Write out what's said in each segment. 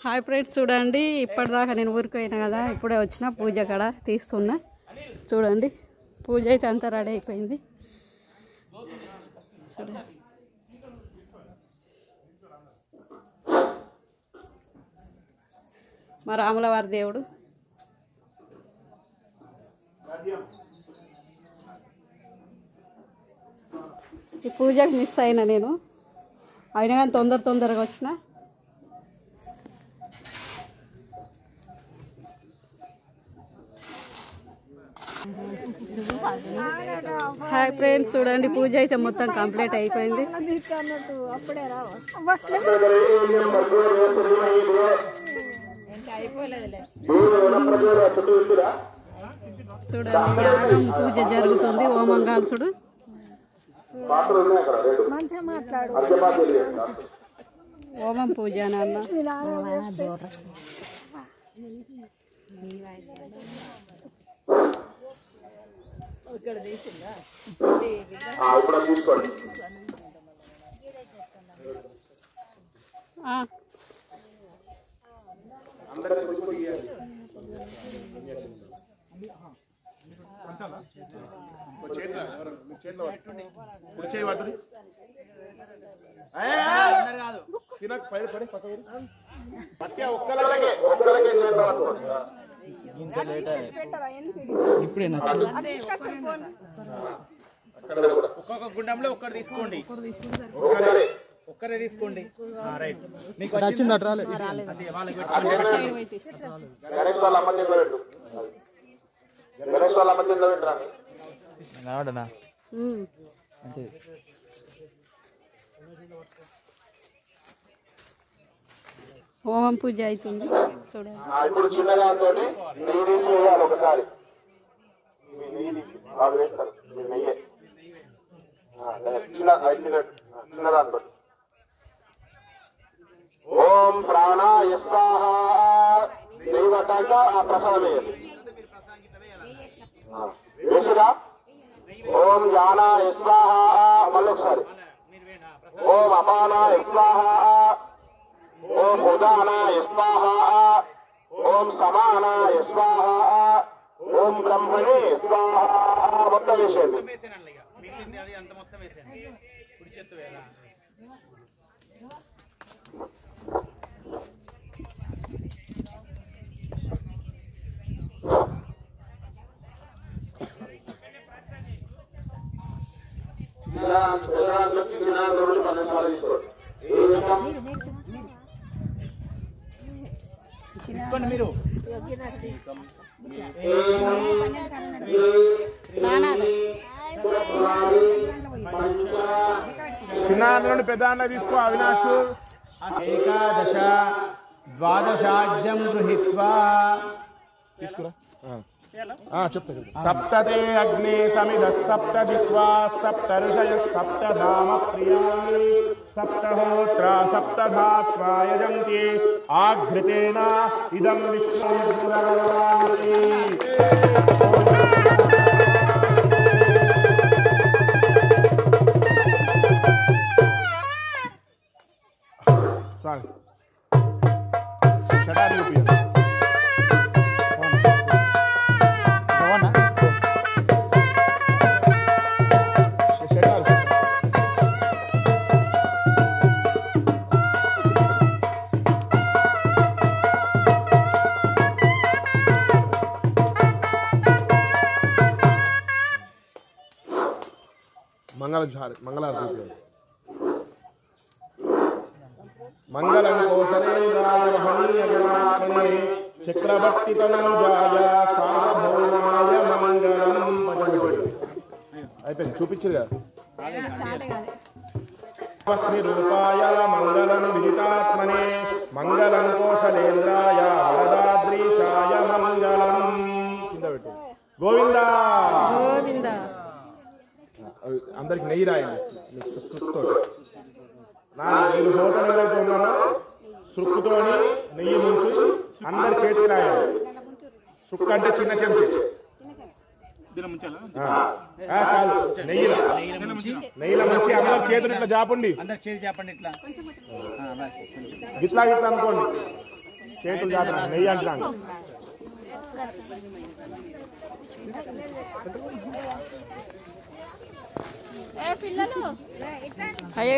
Hi friends, చూడండి ఇప్పటిదాకా నేను ఊరికి పోయినా కదా, ఇప్పుడే వచ్చిన పూజ కాడ తీస్తున్నా. చూడండి పూజ అయితే అంతా రెడీ అయిపోయింది. చూడండి మా రాములవారి దేవుడు. ఈ పూజకు మిస్ అయినా నేను, అయినా కానీ తొందరగా వచ్చిన. హాయ్ ఫ్రెండ్స్, చూడండి పూజ అయితే మొత్తం కంప్లీట్ అయిపోయింది. చూడండి యాగం పూజ జరుగుతుంది. ఓమంగాల్సుడు ఓమం పూజ నాన్న. ఒక్కొక్క గుండంలో ఒక్కరు తీసుకోండి, ఒక్కరే తీసుకోండి. మీకు వచ్చింది హోమం పూజ అవుతుంది. చూడండి ఓం ప్రాణాయ స్వాహ. దైవటాక ఆ ప్రసాదం వేసిరా. ఓం యానాయ స్వాహ. మళ్ళొకసారి ఓం అపానాయ స్వాహ. ఓం ఉదానాయ స్వాహ. ఓం సమానాయ స్వాహ. ఓం బ్రహ్మణే స్వాహ. మొత్తం వేసేయండి. తీసుకోండి మీరు. చిన్న అన్న నుండి పెద్ద అన్న తీసుకో. అవినాష్ ఏకాదశ ద్వాదశాజ్యం గృహీత్వా తీసుకురా. చెప్తా. సప్తతే అగ్నే సమిధ సప్త జిహ్వా సప్త ఋషయ సప్త ధామ ప్రియాణి సప్తహోత్ర సప్తధాత్వా యజంతి ఆఘృతేన ఇదం విష్ణు. సారీ షడారి చూపియండి. మంగళారతి. మంగళం కోసలేంద్రాయ మహనీయగుణాత్మనే చక్రవర్తి తనూజాయ సార్వభౌమాయ మంగళం. అయిపోయింది, చూపించారు కదా. లక్ష్మి రూపాయ మంగళం విదితాత్మనే మంగళం కోసలేంద్రాయ వరదాద్రీశాయ మంగళం. కింద పెట్టు. గోవిందా గోవిందా. అందరికి నెయ్యి రాయండి. మీరు హోటల్ ఎవరైతే ఉన్నారో సుక్కుతోని నెయ్యి ముంచి అందరి చేతికి రాయాలి. సుక్క అంటే చిన్న చెంచా. నెయ్యిలో మంచి అందరు చేతులు ఇట్లా జాపండి, అందరు చేతి చెప్పండి. ఇట్లా గిట్లా గిట్లా అనుకోండి. చేతులు జాతర నెయ్యి అంటున్నాను. అయ్యో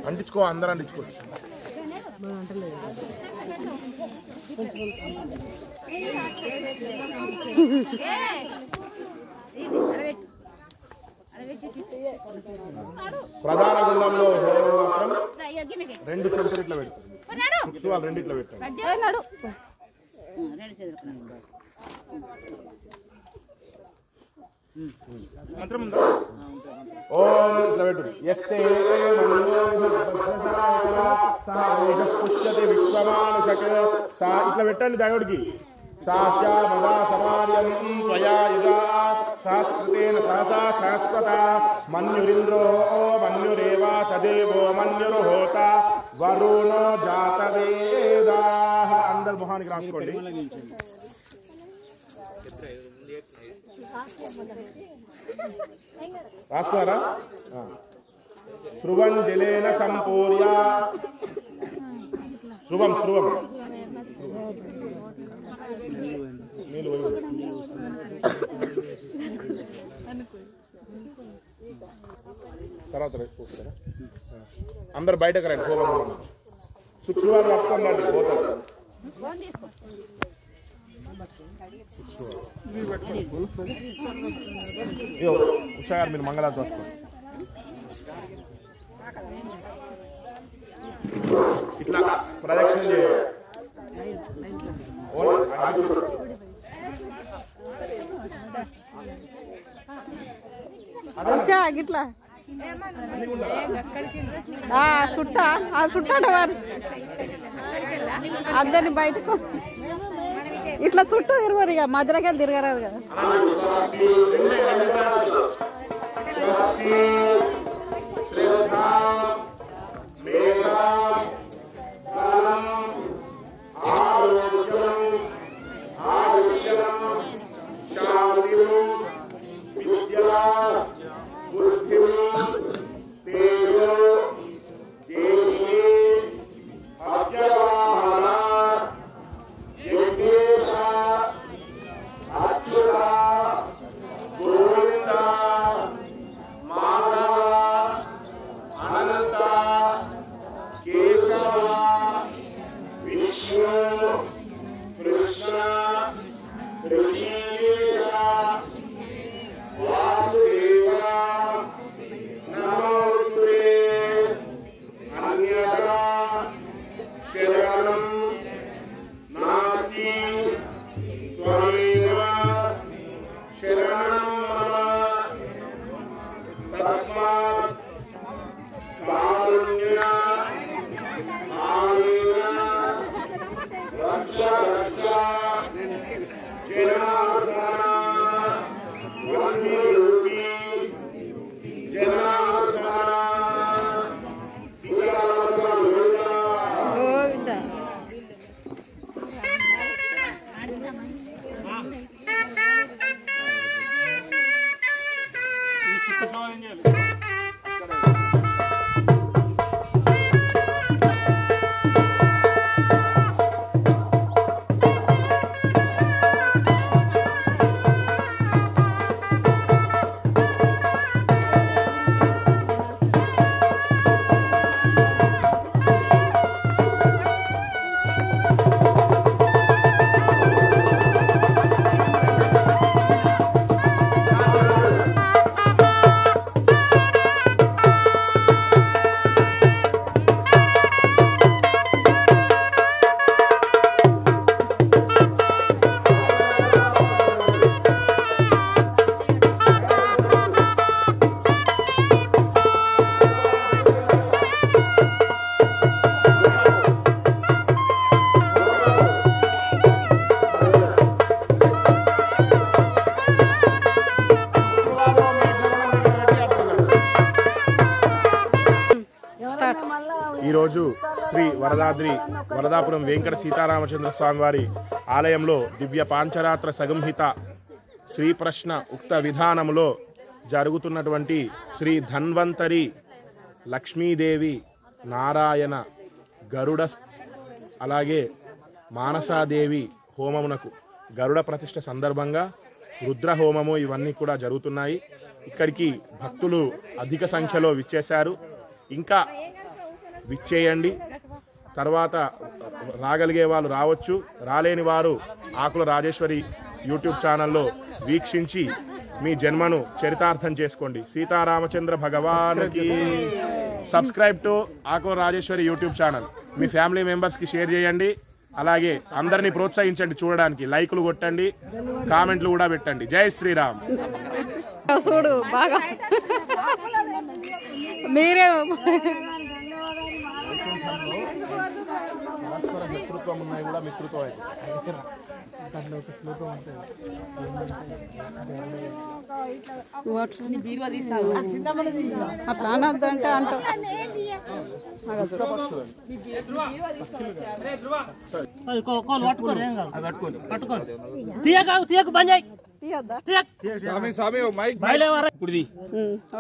అంటించుకో, అందరూ అంటించుకో. ప్రధాన గుండంలో మాత్రం 2 చెంచులు ఇట్లా పెట్టు, వాళ్ళు 2 ఇట్లా పెట్టారు. మంత్రం ఉందా? ఓం ఇట్లా పెట్టు. ఎస్తే పుష్యతే విశ్వమానుషక ఇట్లా పెట్టండి దేవుడికి. సాహ్యా మదా సమార్యం త్వయా యుగా సాస్కృతేన సహసా శాశ్వత మన్యురింద్రో మన్యురేవా సదేవో మన్యుర్హోత వరుణో జాతవేదాః. అందరు మొహానికి రాసుకోండి. రాసుకున్నారా? శృవంజలేన సంపూర్య శృవం తర్వాత వేసుకుంటారా? అందరు బయటకు రండి. కోపం శుక్రవారం పట్టుకొని రండి. పోతారు ఉషా గారు మీరు మంగళారతి పట్టుకోండి. ఇట్లా ప్రదక్షిణ చేయాలి. గిట్లా చుట్టాడు వారు అందరిని బయటకు ఇట్లా చుట్టూ తిరగరు, ఇక మధ్యలోకి తిరగరాదు కదా. ఈరోజు శ్రీ వరదాపురం వెంకట సీతారామచంద్ర స్వామి వారి ఆలయంలో దివ్య పాంచరాత్ర సగంహిత శ్రీ ప్రశ్న ఉక్త విధానంలో జరుగుతున్నటువంటి శ్రీ ధన్వంతరి లక్ష్మీదేవి నారాయణ గరుడ అలాగే మానసాదేవి హోమమునకు గరుడ ప్రతిష్ఠ సందర్భంగా రుద్ర హోమము ఇవన్నీ కూడా జరుగుతున్నాయి. ఇక్కడికి భక్తులు అధిక సంఖ్యలో విచ్చేశారు. ఇంకా విచ్చేయండి. తర్వాత రాగలిగే వాళ్ళు రావచ్చు, రాలేని వారు ఆకుల రాజేశ్వరి యూట్యూబ్ ఛానల్లో వీక్షించి మీ జన్మను చరితార్థం చేసుకోండి. సీతారామచంద్ర భగవానికి. Subscribe to Akula Rajeshwari YouTube channel. Me family మెంబర్స్కి షేర్ చేయండి. అలాగే అందరినీ ప్రోత్సహించండి చూడడానికి. లైకులు కొట్టండి, కామెంట్లు కూడా పెట్టండి. జై శ్రీరామ్. చూడు బాగా మీరే మిత్రుత్వం ఉన్నాయి కూడా మిత్రుత్వం అయితే అట్లా అనొద్దంటే అంటూ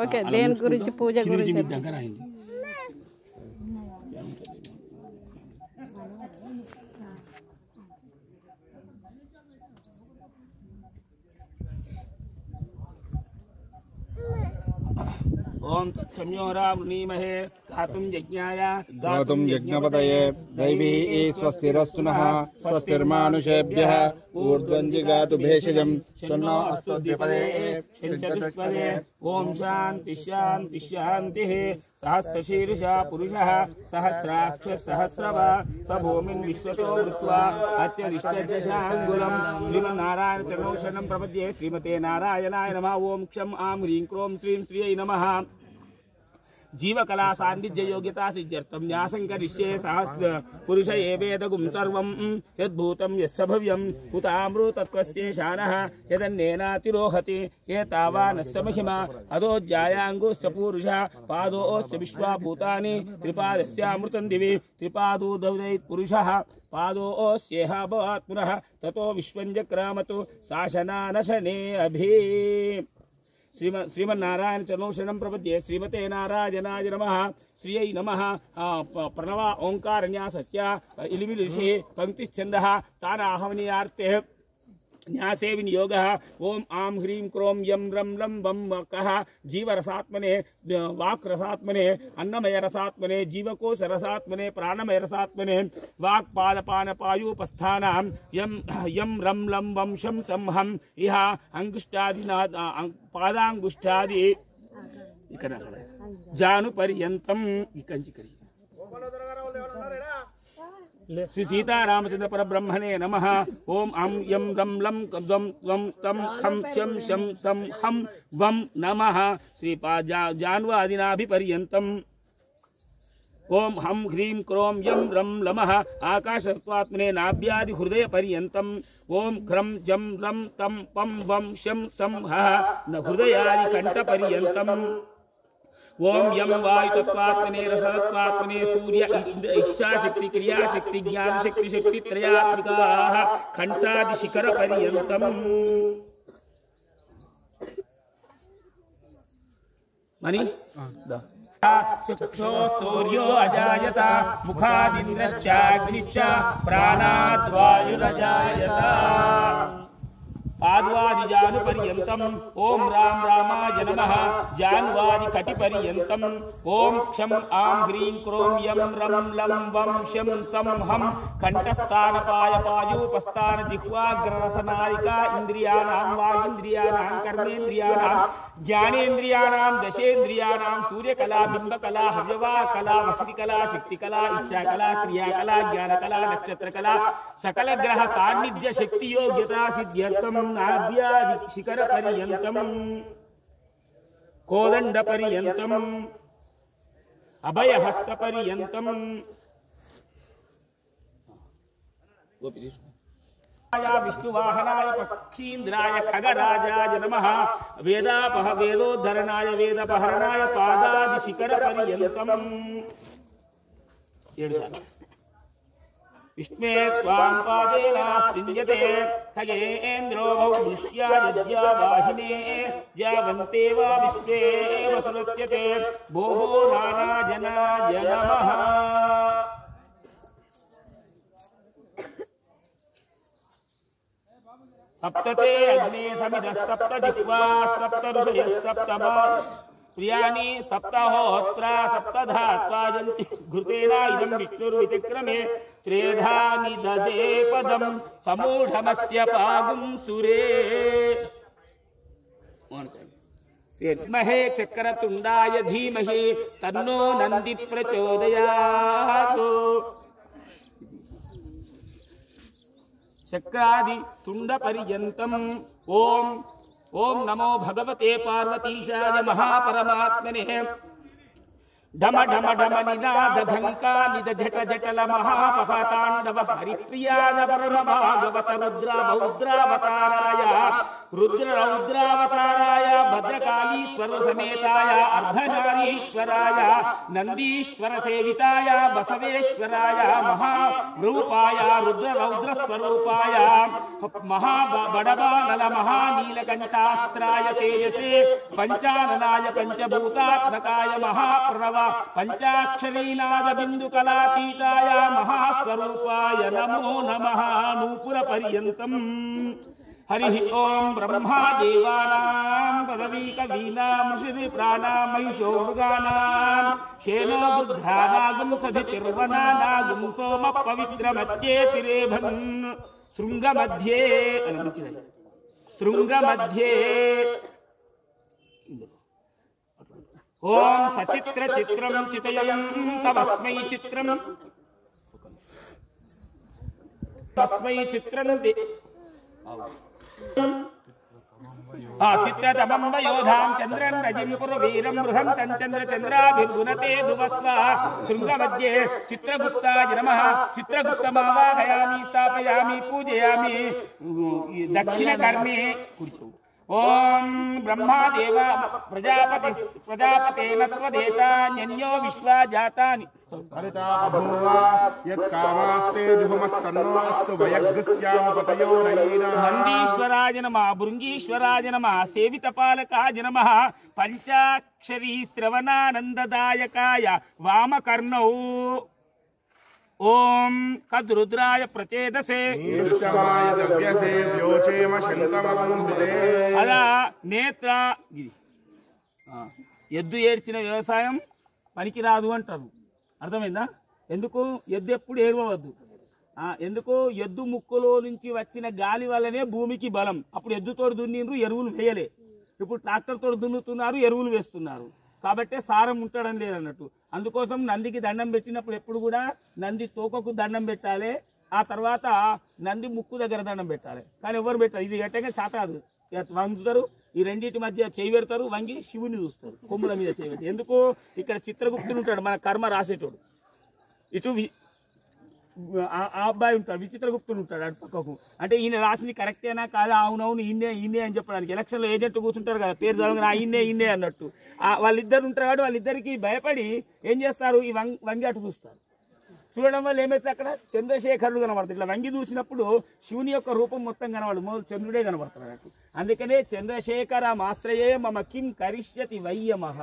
ఓకే. దేని గురించి? పూజ గురించి. ओम तत्संयोरावृणीमहे गातुं यज्ञाय गातुं यज्ञपतये दैवी स्वस्तिरस्तु नः स्वस्तिर्मानुषेभ्यः ऊर्ध्वं जिगातु भेषजं शन्नो अस्तु द्विपदे चतुष्पदे ओम शांति शांति शांतिः सहस्रशीर्षा पुरुषः सहस्राक्ष सहस्रवा स भूमिन् विश्वतो वृत्वा अत्यधिष्ठजशाङ्गुलं श्रीमन्नारायण चरणोशरणं प्रपद्ये श्रीमते नारायणाय नमः। ओम क्षं आं ह्रीं क्रों श्रीं श्रियै नमः। जीवकला सान्निध्य योग्यता सिद्ध्यर्थं न्यासं करिष्ये सहस्र पुरुष एवेदगुं सर्वं यद्भूतं यस्य भव्यं हुतामृतत्वस्य शानः यदन्नेनातिरोहति एतावानस्य महिमा अधोज्जायाङ्गुश्च पुरुषः पादोऽस्य विश्वा भूतानि त्रिपादस्यामृतं दिवि त्रिपादो दौदैत् पुरुषः पादोऽस्येह भवात् पुनः ततो विश्वं जक्रामतु शासनानशने अभि। श्रीमन्नारायण चरणोशरणं प्रपद्ये श्रीमते नारायणाय नमः। श्रियै नमः। प्रणव ओंकार न्यासस्य इलिमिलिषे पंक्तिच्छन्दः तानाहवनीयार्थे न्यासे विनियोगः। ओम आं ह्रीं क्रों यं रं लं वं कः जीवरसात्मने वाक्रसात्मने अन्नमयरसात्मने जीवकोशरसात्मने प्राणमयरसात्मने वाक्पादपानपायूपस्थानां यं रं लं वं शं संहं इह अंगुष्ठादिना पादांगुष्ठादि जानुपर्यन्तं इकंचिकरि। श्री सीतारामचंद्र परब्रह्मणे नमः। ओम अं यं रं लं तं तं खं चं शं सं हं वं नमः। श्री जान्वादिनाभिपर्यन्तम्। ओम हं ह्रीं क्रों यं रं लमः आकाशत्वात्मने नाभ्यादि हृदय पर्यन्तम्। ओम क्रं जं रं तं पं वं शं सं हः न हृदयादि कंठपर्यन्तम्। ओम यम वायुतत्वात्मने रसतत्वात्मने सूर्य इच्छाशक्ति क्रियाशक्ति ज्ञानशक्ति शक्ति त्रयात्मिकाः कंठादि शिखर पर्यन्तम्। मणि चक्षो सूर्यो अजायत मुखादिन्द्रश्चाग्निश्च प्राणाद्वायुरजायत पाद्वादिजानुपर्यन्तम्। ओम राम रामाय नमः। जान्वादिकटिपर्यन्तम्। ओम क्षं आं ह्रीं क्रों यं रं लं वं शं सं हं कण्ठस्थानपायपायूपस्थान जिह्वाग्ररसनालिका इन्द्रियाणां वागीन्द्रियाणां कर्मेन्द्रियाणां ज्ञानेन्द्रियाणां दशेन्द्रियाणां सूर्यकला बिम्बकला हव्यवाकला वक्तिकला शक्तिकला इच्छाकला क्रियाकला ज्ञानकला नक्षत्रकला सकल ग्रह सान्निध्य शक्ति योग्यता सिद्ध्यर्थं नाभ्यादि शिखर पर्यन्तम् कोदंड पर्यन्तम् अभयहस्त पर्यन्तम्। विष्णुवाहनाय पक्षीन्द्राय खगराजाय नमः। वेदापह वेदोद्धरणाय वेदपहरणाय पादादि शिखर पर्यन्तम्। विष्णे त्वां पादेन स्तिञ्जते खगेन्द्रो बहुदृश्या यज्ञा वाहिने जावन्ते वा विश्वे वसुरुच्यते भोः नाराजनाय नमः। सप्तते अग्ने समिधः सप्त जिह्वा सप्त ऋषयः सप्तमा प्रियाणि सप्तहोत्रा सप्तधात्वा जन्ति घृतेन इदं विष्णुर्विचक्रमे त्रेधा निदधे पदं समूढमस्य पागुं सुरे महे चक्रतुण्डाय धीमहि तन्नो नन्दी प्रचोदयात् चक्रादि तुंड पर्यंतम ओम ओम नमो भगवते पार्वतीशाय महापरमात्मने ढम ढम ढम निनाद धंका निद झट जटल महापहतांडव हरिप्रियाय परम भागवत रुद्र बौद्रावताराय रुद्र रौद्रावताराय भद्रकालीश्वर समेताय अर्धनारीश्वराय नंदीश्वर सेविताय बसवेश्वराय महारूपाय रुद्र रौद्र स्वरूपाय महाबड़बानल महानीलकंठास्त्राय तेजसे पंचाननाय पंचभूतात्मकाय महाप्रणव पंचाक्षरीनाद बिंदु कलातीताय महास्वरूपाय नमो नमः नूपुर पर्यंतम हरि ओम ब्रह्मा देवानां पदवी कवीनां ऋषि प्राणां महिषो मृगानां शेनो बुद्धानागं सधितिर्वनानागं सोम पवित्रमच्चेतिरेभन् शृंगमध्ये शृंगमध्ये ओम सचित्र चित्रं चितयं तमस्मै चित्रं तस्मै चित्रं चित्रतमं वयोधां चन्द्रं रजिं पुरवीरं बृहन्तं चन्द्रचन्द्राभिर्गुणते धुवस्वा शृङ्गमध्ये चित्रगुप्ताय नमः चित्रगुप्तमावाहयामि स्थापयामि पूजयामि दक्षिणकर्मे ओम ब्रह्मा देव प्रजापते नत्वदेतान्यो विश्वा जातानि हरिता बभूव यत्कामास्ते जुहुमस्तन्नोऽस्तु वयग्स्यामुपतयोरयेन नन्दीश्वराय नमः भृङ्गीश्वराय नमः सेवितपालकाय नमः पंचाक्षरी श्रवणानन्ददायकाय वामकर्णौ ओम कद्रुद्राय प्रचेदसे ईष्टमाय दव्यसे व्योचेम शन्तमं हृदे अला నేత్ర ఎద్దు ఏడ్చిన వ్యవసాయం పనికిరాదు అంటారు అర్థమైందా ఎందుకు ఎద్దు ఎప్పుడు ఏడవద్దు ఎందుకు ఎద్దు ముక్కులో నుంచి వచ్చిన గాలి వల్లనే భూమికి బలం అప్పుడు ఎద్దుతో దున్నిండ్రు ఎరువులు వేయలే ఇప్పుడు ట్రాక్టర్ తో దున్నుతున్నారు ఎరువులు వేస్తున్నారు కాబట్టి సారం ఉంటాడని లేదన్నట్టు అందుకోసం నందికి దండం పెట్టినప్పుడు ఎప్పుడు కూడా నంది తోకకు దండం పెట్టాలి ఆ తర్వాత నంది ముక్కు దగ్గర దండం పెట్టాలి కానీ ఎవరు పెట్టారు ఇది గట్టంగా చాతాదు వంగుతారు ఈ రెండింటి మధ్య చేయి పెడతారు వంగి శివుని చూస్తారు కొమ్ముల మీద చేయి పెట్టి ఎందుకు ఇక్కడ చిత్రగుప్తుడు ఉంటాడు మన కర్మ రాసేటోడు ఇటు ఆ అబ్బాయి ఉంటాడు విచిత్రగుప్తుడు ఉంటాడు అటు పక్కకు అంటే ఈయన రాసింది కరెక్టేనా కాదా అవునవును ఈయనే అని చెప్పడానికి ఎలక్షన్లో ఏజెంట్ కూర్చుంటారు కదా పేరు చదవగా ఈయనే అన్నట్టు వాళ్ళిద్దరు ఉంటారు కాబట్టి వాళ్ళిద్దరికి భయపడి ఏం చేస్తారు ఈ వంగి అటు చూస్తారు చూడడం వల్ల ఏమైతే అక్కడ చంద్రశేఖరుడు కనబడతాడు ఇట్లా వంగి చూసినప్పుడు శివుని యొక్క రూపం మొత్తం కనబడదు మొదలు చంద్రుడే కనబడతాడు అన్నట్టు అందుకనే చంద్రశేఖర మాశ్రయే మమ కిం కరిష్యతి వయ్యమః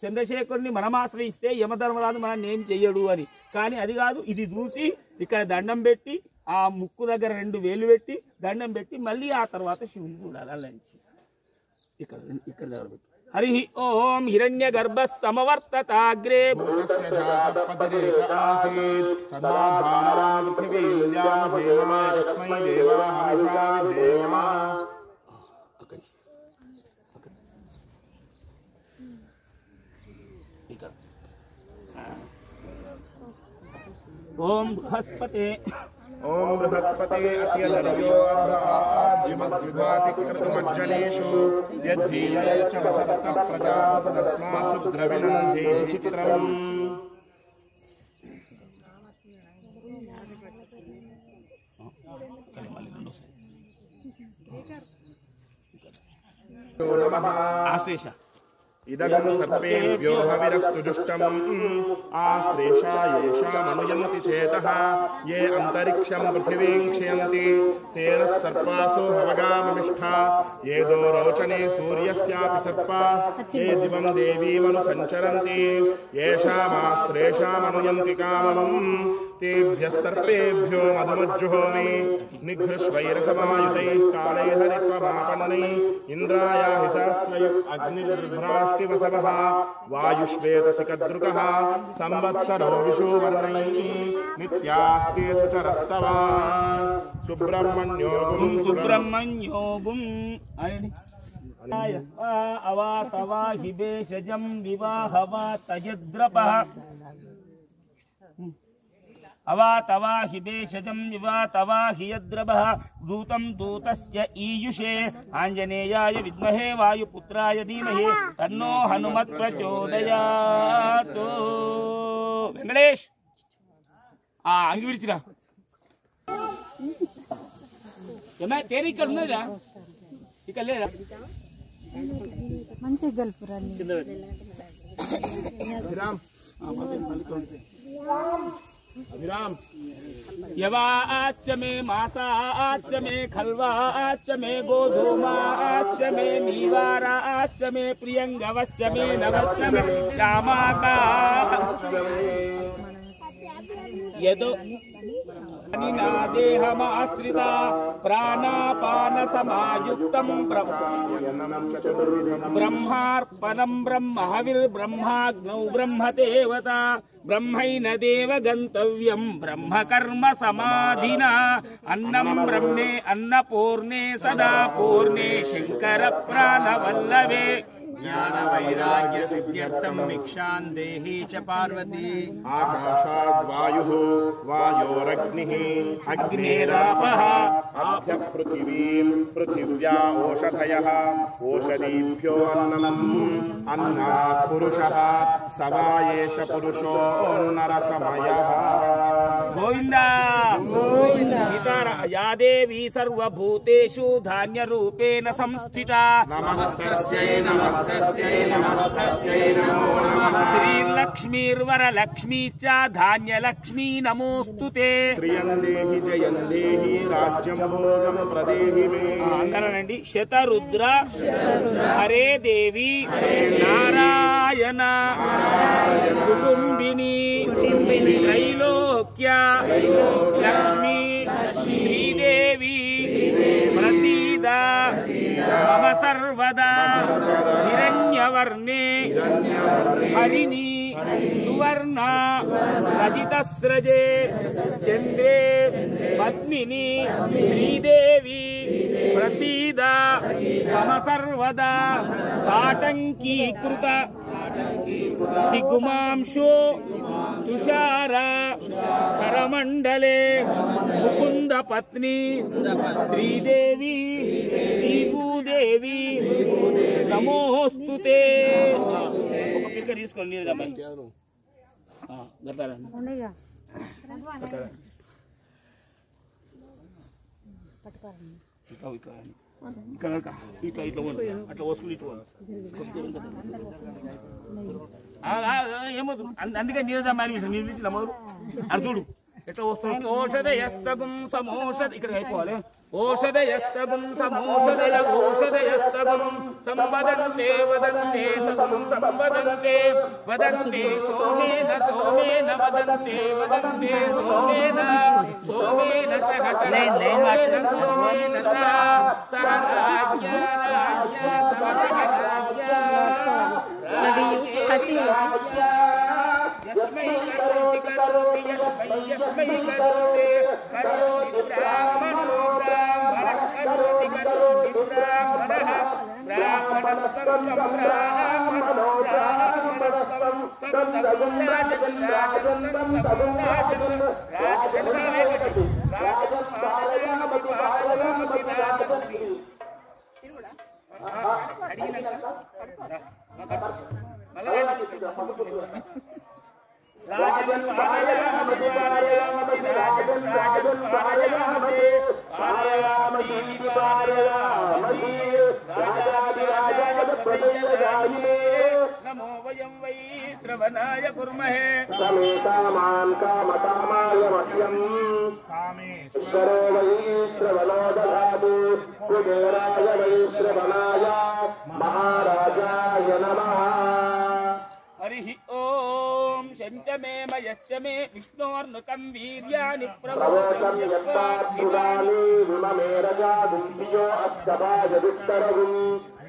చంద్రశేఖరుని మనం ఆశ్రయిస్తే యమధర్మరాజు మనం ఏం చెయ్యడు అని కానీ అది కాదు ఇది చూసి ఇక్కడ దండం పెట్టి ఆ ముక్కు దగ్గర 2 వేలు పెట్టి దండం పెట్టి మళ్ళీ ఆ తర్వాత శివుని చూడాలి అలా ఇక్కడ దగ్గర పెట్టి हरि ओम हिरण्यगर्भ समवर्तताग्रे ओम बृहस्पते ओम बृहस्पते अत्यलयो अर्धाद्युमद्विभाति कृतमज्जनेषु यद्धीयश्च वसक्त प्रजापतस्मासु द्रविणं देहि चित्रम् आश्लेषा इदगं सर्पेभ्यो हविरस्तु जुष्टम् आश्लेषा येषामनुयन्ति चेतः ये अन्तरिक्षं पृथिवीं क्षयन्ति तेन सर्पासो हवगाममिष्ठा ये दो रोचने सूर्यस्यापि सर्पा ये दिवं देवीमनुसञ्चरन्ति येषामाश्लेषामनुयन्ति कामम् तेभ्यः सर्पेभ्यो मधुमज्जुहोमि निघ्रश्वैरसमायुतैः कालैः हरित्वमापन्नैः इन्द्रायाहि सहस्रयुक् अग्निर्भ्राष्टिवसवः वायुश्वेतशिखद्रुकः संवत्सरो विषुवर्णैः नित्यास्ते सुचरस्तवा सुब्रह्मण्योगुम् अवातवा हि भेषजं विवाहवा तयद्रपः अवातवा हि भेषजं विवातवा हि यद्रपः दूतं दूतस्य ईयुषे आञ्जनेयाय विद्महे वायुपुत्राय धीमहि तन्नो हनुमत् प्रचोदयात् वेंकटेश अंगी विडिचिरा ఏమై తేరి ఇక్కడ ఉన్నదా ఇక్కడ లేదా మంచి గల్పురాని విరామ్ विराम यवाश्च मे मासाश्च मे खल्वाश्च मे गोधूमाश्च मे नीवाराश्च मे प्रियंगवश्च मे नवश्च मे श्यामाका यदो देहमाश्रिता प्राणापान समायुक्तं ब्रह्मार्पणं ब्रह्म हविर्ब्रह्माग्नौ ब्रह्म देवता ब्रह्मैन देव गन्तव्यं ब्रह्म कर्म समाधिना अन्नं ब्रह्मे अन्नपूर्णे सदा पूर्णे शंकर प्राणवल्लभे ज्ञान वैराग्य सिद्ध्यर्थं भिक्षां देहि च पार्वती आकाशाद् वायुः वायोरग्निः अग्नेरापः आभ्य पृथिवीं पृथिव्या ओषधयः ओषधीभ्यो अन्नम् अन्नात् पुरुषः स वा एष पुरुषो नरसमयः गोविंदा सीतारा या देवी सर्वभूतेषु धान्यरूपेण संस्थिता नमस्तस्यै नमस्तस्यै नमस्तस्यै नमो नमः श्रीलक्ष्मीर्वरलक्ष्मी च धान्यलक्ष्मी नमोस्तुते श्रियं देहि जयं देहि राज्यं भोगं प्रदेहि मे अंदरనండి శతరుద్ర హరే దేవి నారాయణ కుటుంబిని త్రైలోక్య లక్ష్మీ శ్రీదేవి ప్రసీద మమ సర్వదా हिरण्यवर्णे हरिणी सुवर्ण रजितस्रजे चंद्रे पद्मिनी श्रीदेवी प्रसीद मम सर्वदा ताटंकीकृत दिगुमांशो तुषार करमंडले मुकुंद पत्नी श्रीदेवी भूदेवी नमोस्तुते తీసుకోండి నీరు అమ్మాయి గతారండి ఇక్కడ ఇట్లా ఇట్లా అట్లా వస్తుంది ఇటు ఏమవుతుంది అందుకే నీరజ మారి మీరు తీసి నమ్మరు అది చూడు ఎట్లా వస్తుంది ఓషధయస్సగుం సమోషధ ఇక్కడ అయిపోవాలి ఓషధయస్సగుం సమోషధయ ఓషధయస్సగుం సంవదంతే వదంతే సగుం సంవదంతే వదంతే సోమేన సోమేన వదంతే వదంతే సోమేన సోమేన సహస్రేణ సోమేన సహరాజ్య రాజ్య సహరాజ్య అది కచి यस्मै करोति यस्मै करोति करोति ब्राह्मणो ब्राह्मणः करोति ब्राह्मणः ब्राह्मणस्तं ब्राह्मणो ब्राह्मणस्तं तत्तगुं राजन् नमो वयं वै श्रवणाय कुर्महे समेतामान् कामकामाय मह्यम् ईश्वरो वै श्रवणो ददातु कुबेराय वै श्रवणाय महाराजाय नमः हरिः ओम शंच मे मयश्च मे विष्णोर्नुकं वीर्याणि प्रवोचं यत्ताद्भुतानि विममेरजागुम्भियो अष्टभाजदुत्तरगुम्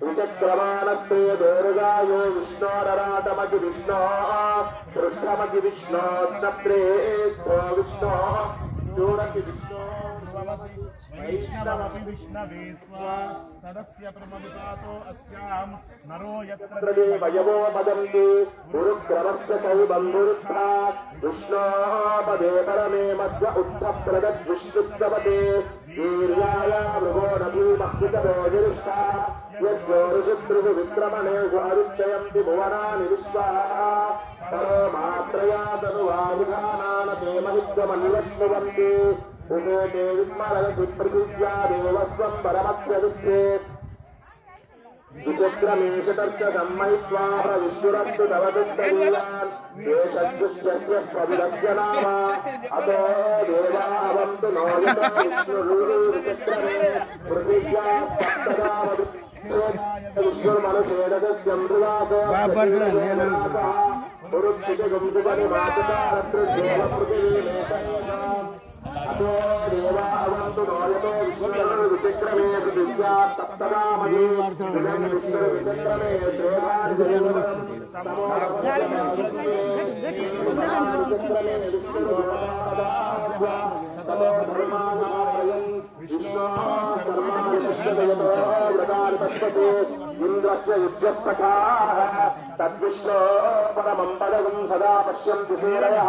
विचक्रमाणस्ते दोर्गायो विष्णोरराटमति विष्णो पृष्ठमति विष्णो स्नप्रेष्ठो विष्णो चूरति विष्णो वैष्णवपि विष्णवे तदस्य प्रमवितातो अस्यां नरो यत्र वयवो वदन्ति गुरुक्रमस्य सौबन्धुरुत्था विष्णोपदे परमे मध्य उत्थप्रदद्विष्णुत्सवते वीर्याय मृगो नभूमह्युतरोजिष्ठा यज्ञोरुशुद्रुः विक्रमणेषु अरुष्टयन्ति भुवनानि विश्वाः परो मात्रया तनुवायुधानानते महित्वमन्वश्नुवन्ति उमेते विस्मरयति पृथिव्या देवस्वं परमस्य दुःखे विचक्रमेशतर्कं महित्वा प्रविष्णुरस्तु तव दुष्टवीरान् येषद्दुष्यस्य स्वविदस्य नाम अतो देवावन्तु नो यतो विष्णुरुविचक्रमे पृथिव्या सप्तदावदु विष्णुर्मनुषेदस्यं मृगासो अतो देवावन्तु नो यतो विष्णुर्विचक्रमे पृथिव्या सप्तदावदु विचक्रमे इंद्रस्य युद्धस्तकाः तद्विष्णो परमं पदं सदा पश्यन्ति सूरयः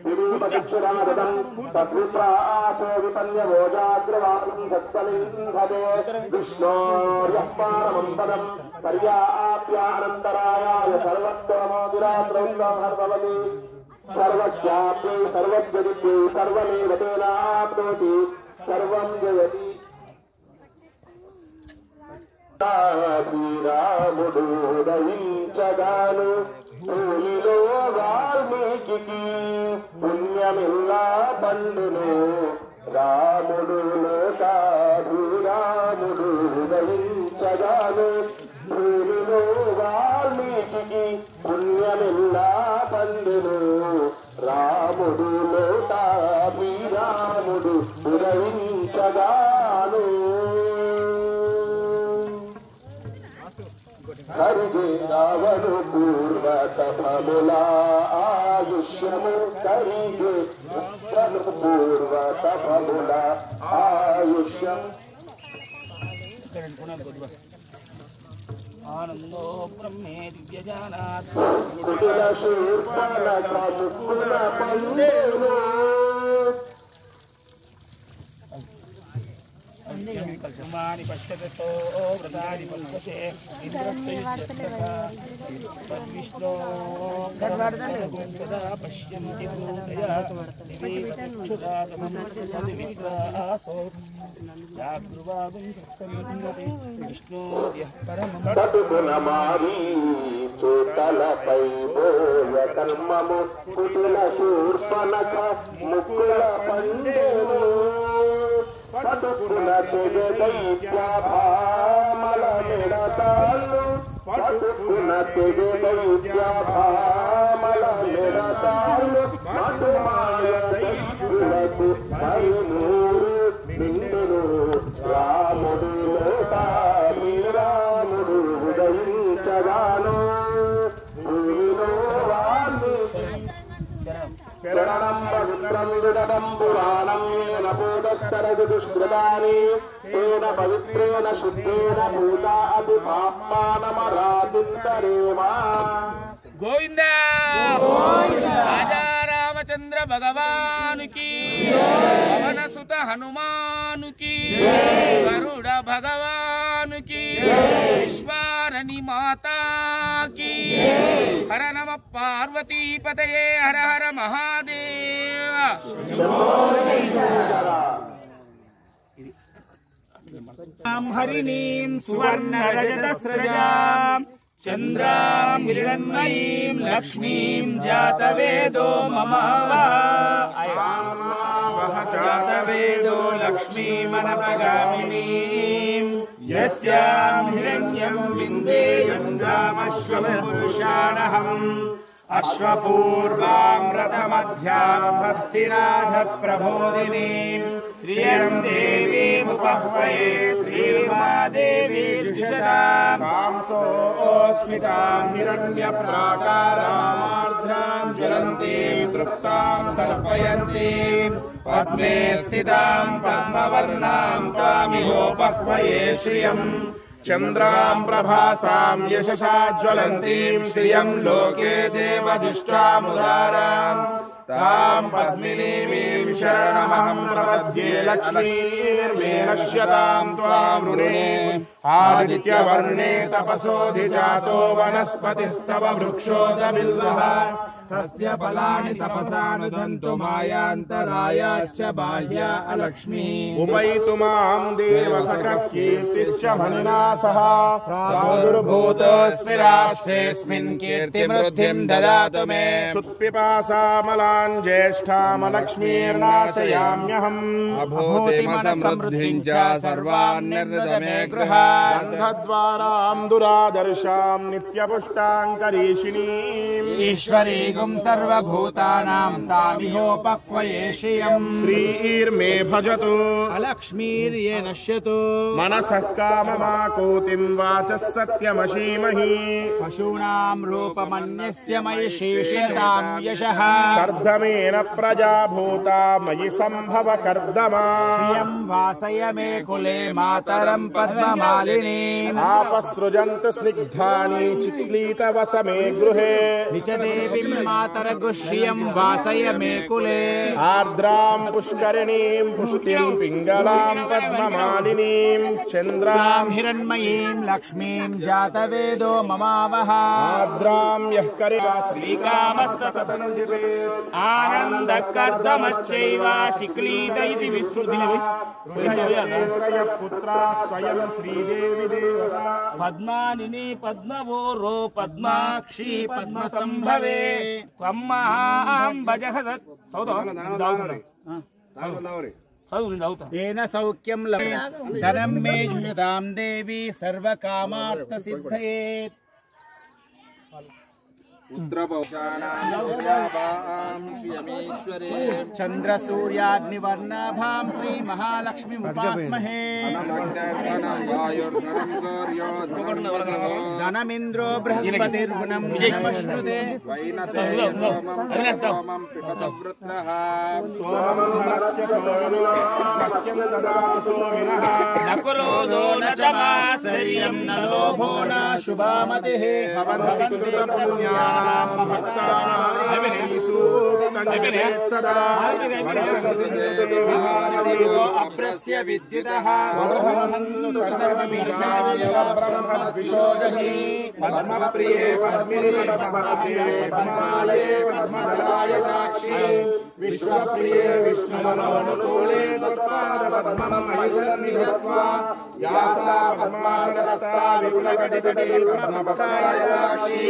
विरूपदक्षिणादं तद्विप्रासो विपन्यवोजाग्रवादं सत्सलिन्धते विष्णोर्यः परमं पदं पर्याप्यानन्तरायाय सर्वत्वमोदिरात्रौन्दमर्भवति सर्वस्याप्यै सर्वज्ञदित्यै सर्वमेव तेनाप्नोति सर्वं जयति శ్రీరాముడు ఉదయించగాను భూమిలో వాల్మీకి పుణ్యమిల్లా పండును రాముడు లోకాభిరాముడు ఉదయించగాను భూమిలో వాల్మీకి పుణ్యమిల్లా పండును రాముడు లోకాభిరాముడు ఉదయించగాను కరిగే రావణు పూర్వతపముల ఆయుష్యము కరిగే పూర్వతపముల ఆయుష్యం ఆనందో బ్రహ్మే దివ్యజానాత్ కుటిల శూర్పణఖ ముక్కుల పండేను కల్మాని పశ్యతో వ్రతాని పశ్యతే ఇంద్రస్తో సదా పశ్యంతి తటుకునమారి చూతలపై బోయ కర్మము కుటిల శూర్పణఖ ముక్కుల పండేను పటుకున తెగదైత్యాభామల నిడతాళ్ళు పటుకున తెగదైత్యాభామల నిడతాళ్ళు మధుమాయ దైత్యులకు మరునూరు నిండును రాముడు లోకాభిరాముడు ఉదయించగాను భూమిలో వాల్మీకి శరణం పవిత్రం విదడం పురాణం ఏన భూతస్తరదు దుష్కృతాని తేన పవిత్రేణ శుద్ధేన భూతా అతి పాప్మానమరాతింతరేమా గోవింద రాజా రామచంద్ర భగవానుకి పవన సుత హనుమానుకి గరుడ భగవానుకి విశ్వారణి మాతాకి హర నమ పార్వతీపతయే హర హర మహాదేవ హరిణీం సువర్ణ రజతస్రజాం చంద్రాం హిరణ్మయీం లక్ష్మీం జాతవేదో మమ జాతవేదో లక్ష్మీమనపగామినీం యస్యాం హిరణ్యం విందేయం రామశ్వం పురుషాణహం अश्वपूर्वां रथमध्यां हस्तिनाथ प्रबोधिनीं श्रियं देवीमुपह्वये श्रीर्मादेवी जुषतां कांसोऽस्मितां हिरण्यप्राकारार्द्रां ज्वलन्तीं तृप्तां तर्पयन्तीं पद्मे स्थितां पद्मवर्णां तामिहोपह्वये श्रियम् चन्द्रां प्रभासां यशसा ज्वलन्तीं श्रियं लोके देवदुष्टामुदारां तां पद्मिनीमीं शरणमहं प्रपद्ये लक्ष्मीर्मे नश्यतां त्वां ऋणे आदित्यवर्णे तपसोऽधिजातो वनस्पतिस्तव वृक्षोदबिल्वः तस्य फलानि तपसानुदन्तु मायान्तरायाश्च बाह्या अलक्ष्मीः उपैतु मां देवसखकीर्तिश्च मणिना सह प्रादुर्भूतोऽस्मि राष्ट्रेऽस्मिन् कीर्तिमृद्धिं ददातु मे क्षुत्पिपासामलान् ज्येष्ठामलक्ष्मीर्नाशयाम्यहम् अभूतिमसमृद्धिं च सर्वान् निर्दद मे गृहात् गन्धद्वारां दुरादर्शां नित्यपुष्टां करीषिणीम् ईश्वरी सर्वभूतानां तामिहोपक्वये श्रियम् श्रीर्मे भजतु अलक्ष्मीर्ये नश्यतु मनसः काममाकोतिं वाचः सत्यमशीमहि पशूनां रूपमन्यस्य मयि शेषतां यशः कर्दमेन प्रजा भूता मयि सम्भव कर्दमा श्रियं वासय मे कुले मातरं पद्ममालिनीम् आपसृजन्तु स्निग्धानि चिक्लीतवस मे गृहे निचदेवीं मातरगुश्रियं वासय मे कुले आर्द्रां पुष्करिणीं पुष्टिं पिङ्गलां पद्ममालिनीं चन्द्रां हिरण्मयीं लक्ष्मीं जातवेदो ममावह आर्द्रां यः करिता श्रीकामस्ततनुजिवेत् आनन्दकर्दमश्चैव चिक्लीत इति विस्तृतिः पुत्रा स्वयं श्रीदेवी देवता पद्मालिनी पद्मवोरो पद्माक्षी पद्मसंभवे येन सौख्यं धनं मे जुषतां देवी सर्वकामार्थसिद्धये चन्द्रसूर्याग्निवर्णाभां श्रीमहालक्ष्मीमुपास्महे धनमिन्द्रो बृहस्पतिर्गुणं विश्रुते न क्रोधो न तमाश्चर्यं न लोभो न शुभामतिः अप्रस्य विद्युतः पद्मप्रिये पद्मदलायताक्षी विश्वप्रिये विष्णुमनोनुकूले यासा पद्मासनस्था विपुलकटितटे पद्मपत्रायताक्षी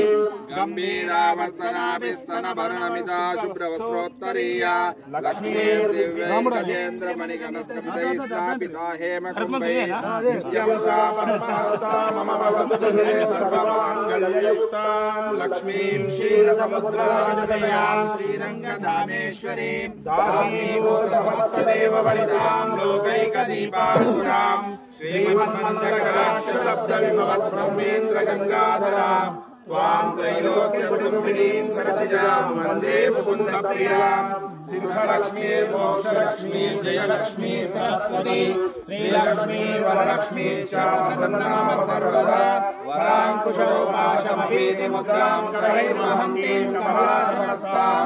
गम्भीरावर्तनाभिस्तनभरणमिता शुभ्रवस्त्रोत्तरीया लक्ष्मीर्दिव्यैकजेन्द्रमणिकनस्कपितैः स्थापिता हेमकुम्भैः नित्यं सा पद्महस्ता मम वसतुः सर्वमाङ्गल्ययुक्तां लक्ष्मीं क्षीरसमुद्रादितयां श्रीरङ्गधामेश्वरीं दासीभूतसमस्तदेववनितां लोकैकदीपाङ्कुरां श्रीमन्मन्दकटाक्षलब्धविभवद्ब्रह्मेन्द्रगङ्गाधरां त्वां त्रैलोक्यकुटुम्बिनीं सरसिजां वन्दे मुकुन्दप्रियां सिंहलक्ष्मीर्मोक्षलक्ष्मी जयलक्ष्मी सरस्वती श्रीलक्ष्मीर्वरलक्ष्मीश्च प्रसन्नाम सर्वदा वराङ्कुशोपाशमभीतिमुद्रां करैर्वहन्तीं कमलासनस्तां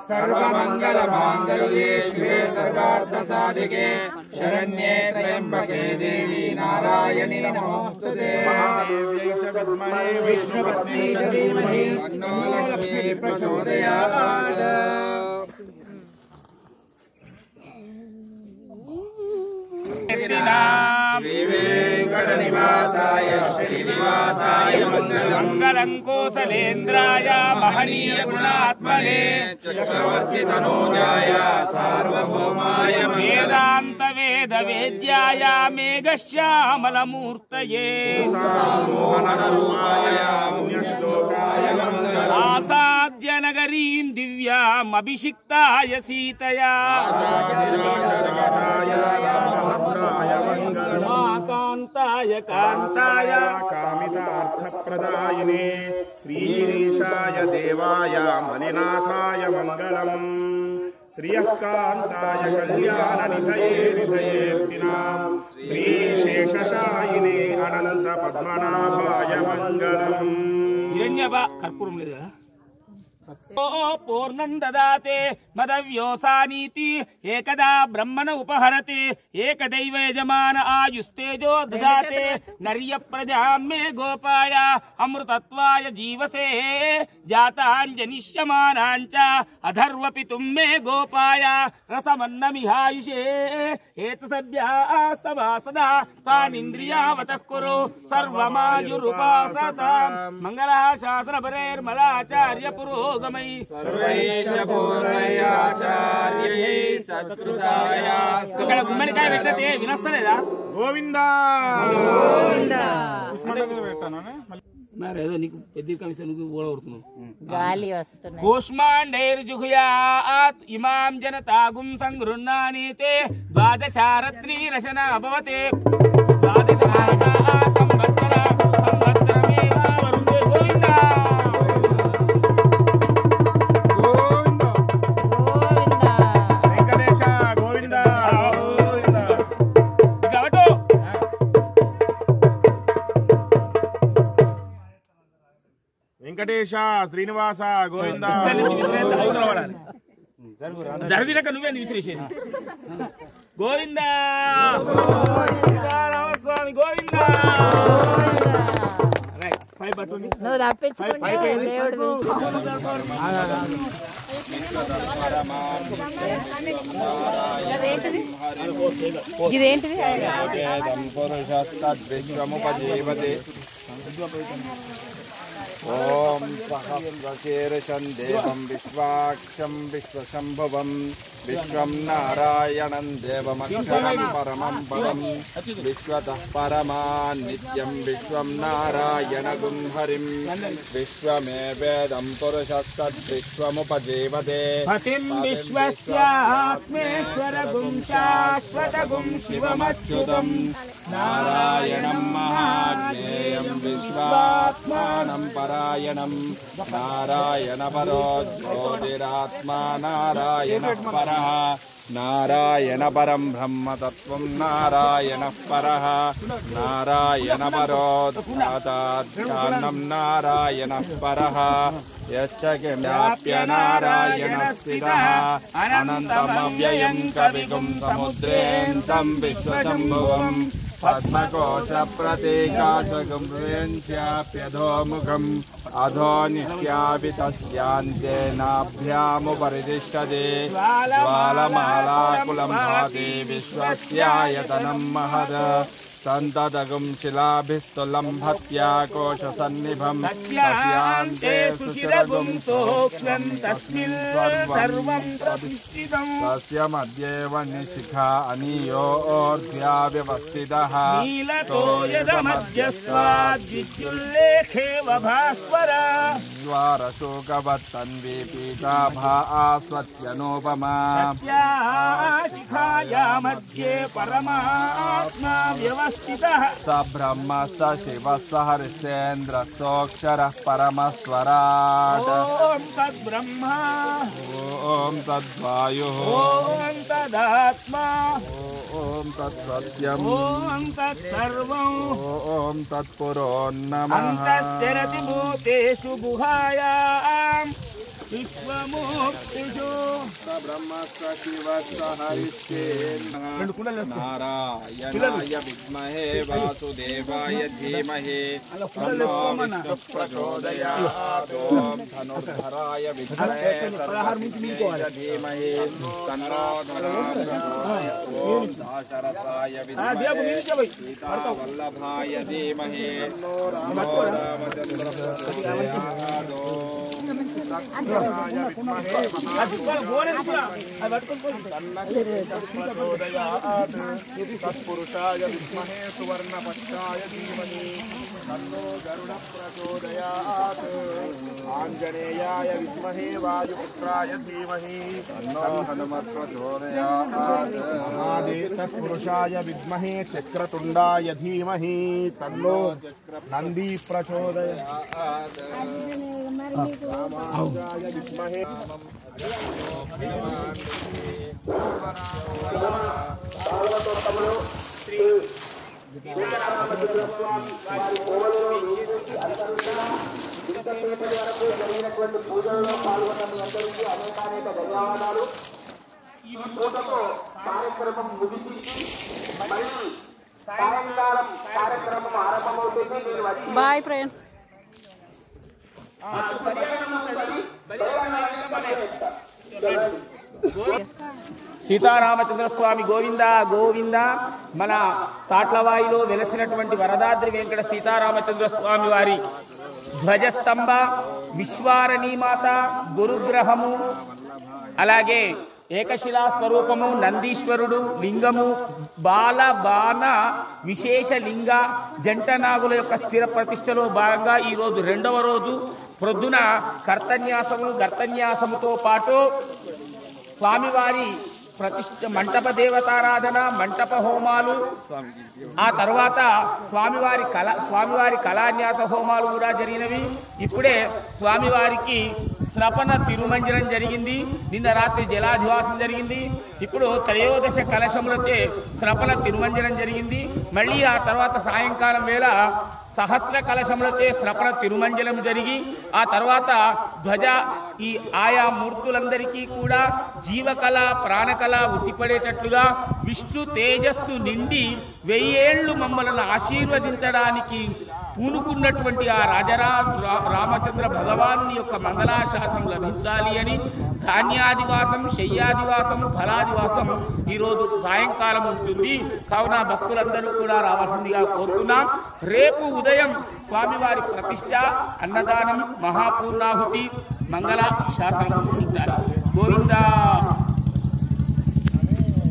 सर्वमङ्गलमाङ्गल्ये शिवे सर्वार्थसाधिके शरण्ये त्र्यम्बके देवी नारायणी नमोस्तुते महादेव्यै च विद्महे विष्णुपत्नी च धीमहि तन्नो लक्ष्मी प्रचोदयात् श्री वेङ्कटनिवासाय श्री శ్రీనివాసాయ మంగళం మంగళం కోసలేంద్రాయ మహనీయ గుణాత్మనే చక్రవర్తి తనూజాయ సార్వభౌమాయ వేదాంత వేద వేద్యాయ మేఘశ్యామలమూర్తయే ఆసాద్య నగరీం దివ్యామభిషిక్తాయ సీతయా కాంతాయ కాంతాయ కామితార్థప్రదాయినే శ్రీగిరీశాయ దేవాయ మలినాథాయ మంగళం శ్రియకాంతాయ కళ్యాణ నిధయే నిధయేర్తినాం శ్రీశేషశాయినే అనంత పద్మనాభాయ మంగళం. హిరణ్యప కర్పూరం లేదా పూర్ణం దదాతే మదవ్యోసానీతి ఏకదా బ్రహ్మణ ఉపహరతే ఏకదైవ యజమాన ఆయుస్తేజో దదాతే నర్య ప్రజాం మే గోపాయ అమృతత్వాయ జీవసే జాతాంజనిష్యమానాంచ అధర్వపితుం మే గోపాయ రసమన్నమిహాయుషే ఏతసభ్యా సదా తానింద్రియావతః కురు సర్వమాయురుపాసతాం మంగళాశాసనపరేర్మలాచార్య పురోగమై సర్వైష పూర్వయాచార్యై సత్కృతాయాస్తు. ఇక్కడ గుమ్మడికాయ పెట్టతే వినస్తలేదా గోవిందా మరేదో నీకు పెద్ద కమిషన్ నువ్వు ఓడగొడుతున్నావు గాలి వస్తున్నాయి. కూష్మాండైర్జుహుయాత్ ఇమాం జనతాగుం సంగృహ్ణానీతే ద్వాదశారత్రీ రచన అభవతే ద్వాదశ సంవత్సర సంవత్సరమేవ వరుణే గోవిందా వెంకటేశ గోవిందా కాబట్టి వెంకటేశ శ్రీనివాస గోవిందా జరిగినాక నువ్వే విసిరేసేది గోవిందా రామస్వామి గోవిందా పై పట్టుంది నువ్వు తప్పించుకుంటే దేవుడు ఇదేంటిది ఓం సహస్రశీర్షం దేవం విశ్వాక్షం విశ్వశంభువం విశ్వం నారాయణం దేవమక్షరం పరమం పదం విశ్వతః పరమాన్ నిత్యం విశ్వం నారాయణ గుంహరిం విశ్వమేవేదం పురుషస్తద్విశ్వముపజీవతే పతిం విశ్వస్యాత్మేశ్వరగుం శాశ్వతగుం శివమచ్యుతం నారాయణం మహాజ్ఞేయం విశ్వాత్మానం పరాయణం నారాయణ పరో జ్యోతిరాత్మా నారాయణ పరః నారాయణ పరం బ్రహ్మతత్వం నారాయణ పరః నారాయణ పరోధ్యానం నారాయణ పరః యచ్చకిమ్యాప్య నారాయణ స్థితః అనంతమవ్యయం కవిగుం సముద్రేంతం విశ్వశంభువం పద్మకోశ ప్రతీకాశగుంచాప్యధోముఖం అధో నిశ్యాపి తస్యాంతేనాభ్యాముపరితిష్టతే జ్వాలమాలాకులం భాతి విశ్వస్యాయతనం మహద్ సంతతగుం శిలాభిస్తులంభత్యాకోశసన్నిభం తస్యాంతే సుశిరగుం సూక్ష్మం తస్మిన్ సర్వం ప్రతిష్ఠితం తస్య మధ్యేవ నిశిఖా అనీయోర్ధ్యా వ్యవస్థితః నీలతో యదమధ్యస్వాద్విద్యుల్లేఖేవ భాస్వర ద్వారశోకవత్తన్వీ పీతాభా ఆస్వత్యనోపమా శిఖాయా మధ్యే పరమాత్మా వ్యవస్థితః స బ్రహ్మ స శివ స హరిసేంద్ర సోక్షర పరమస్వరాట్ ఓం తద్బ్రహ్మ ఓం తద్వాయు ఓం తదాత్మా ఓం తత్సత్యం ఓం తత్సర్వం ఓం తత్పురోన్నమః అంతశ్చరతి భూతేషు గుహాయాం విశ్వమూర్తిషు బ్రహ్మస్య శివస్య హరిశ్చేంద్ర నారాయణాయ విద్మహే వాసుదేవాయ ధీమహి తన్నో విష్ణుః ప్రచోదయాత్. ఓం ధనుర్ధరాయ విద్మహే సర్వసిద్ధియేయ ధీమహి తన్నో ధనుర్ధరాయ. ఓం దాశరథాయ విద్మహే సీతావల్లభాయ ధీమహి తన్నో రామచంద్ర ప్రచోదయాత్. తత్పురుషాయ విద్మహే సువర్ణపక్షాయ ధీమహి తన్నో గరుడ ప్రచోదయాత్. ఆంజనేయాయ విద్మహే వాయుపుత్రాయ ధీమహి తన్నో హనుమత్ ప్రచోదయాత్. తత్పురుషాయ విద్మహే చక్రతుండాయ ధీమహి తన్నో నంది ప్రచోదయాత్. రామానుజాయ విద్మహే భాగవతోత్తములు శ్రీ సీతారామచంద్ర స్వామి వారి కోవలలో వేయించి అంతరంగా ఇంతసేపటి వరకు జరిగినటువంటి పూజల్లో పాల్గొన్న మీ అందరికీ అనేక ధన్యవాదాలు. ఈ పూజతో కార్యక్రమం ముగిసి మళ్ళీ సాయంకాలం కార్యక్రమం ఆరంభమవుతుంది. నేను వచ్చి బాయ్ ఫ్రెండ్స్. సీతారామచంద్ర స్వామి గోవింద గోవింద. మన తాట్లవాయిలో వెలసినటువంటి వరదాద్రి వెంకట సీతారామచంద్ర స్వామి వారి ధ్వజస్తంభ, విశ్వారణీమాత, గురుగ్రహము, అలాగే ఏకశిలా స్వరూపము, నందీశ్వరుడు, లింగము, బాణ విశేష లింగ జంటనాగుల యొక్క స్థిర ప్రతిష్టలో భాగంగా ఈరోజు రెండవ రోజు ప్రొద్దున కర్తన్యాసము, గర్తన్యాసముతో పాటు స్వామివారి ప్రతిష్ఠ, మంటప దేవతారాధన, మంటప హోమాలు, ఆ తర్వాత స్వామివారి కళాన్యాస హోమాలు కూడా జరిగినవి. ఇప్పుడే స్వామివారికి స్నపన తిరుమంజనం జరిగింది. నిన్న రాత్రి జలాధివాసం జరిగింది. ఇప్పుడు త్రయోదశ కలశములచే స్నపన తిరుమంజనం జరిగింది. మళ్ళీ ఆ తర్వాత సాయంకాలం వేళ సహస్ర కలశములచే స్నపన తిరుమంజనం జరిగి ఆ తర్వాత ధ్వజ ఈ ఆయా మూర్తులందరికీ కూడా జీవకళ ప్రాణకళ ఉట్టిపడేటట్లుగా విష్ణు తేజస్సు నిండి 1000 ఏళ్లు మమ్మల్ని ఆశీర్వదించడానికి పూనుకున్నటువంటి ఆ రామచంద్ర భగవాను యొక్క మంగళాశాసనం లభించాలి అని ధాన్యాదివాసం, శయ్యాదివాసం, ఫలాదివాసం ఈరోజు సాయంకాలం ఉంటుంది. కావున భక్తులందరూ కూడా రావాల్సిందిగా కోరుతున్నాం. రేపు ఉదయం స్వామివారి ప్రతిష్ట, అన్నదానం, మహాపూర్ణాహుతి, మంగళ శాసనం ఉంటారు. గోవిందా.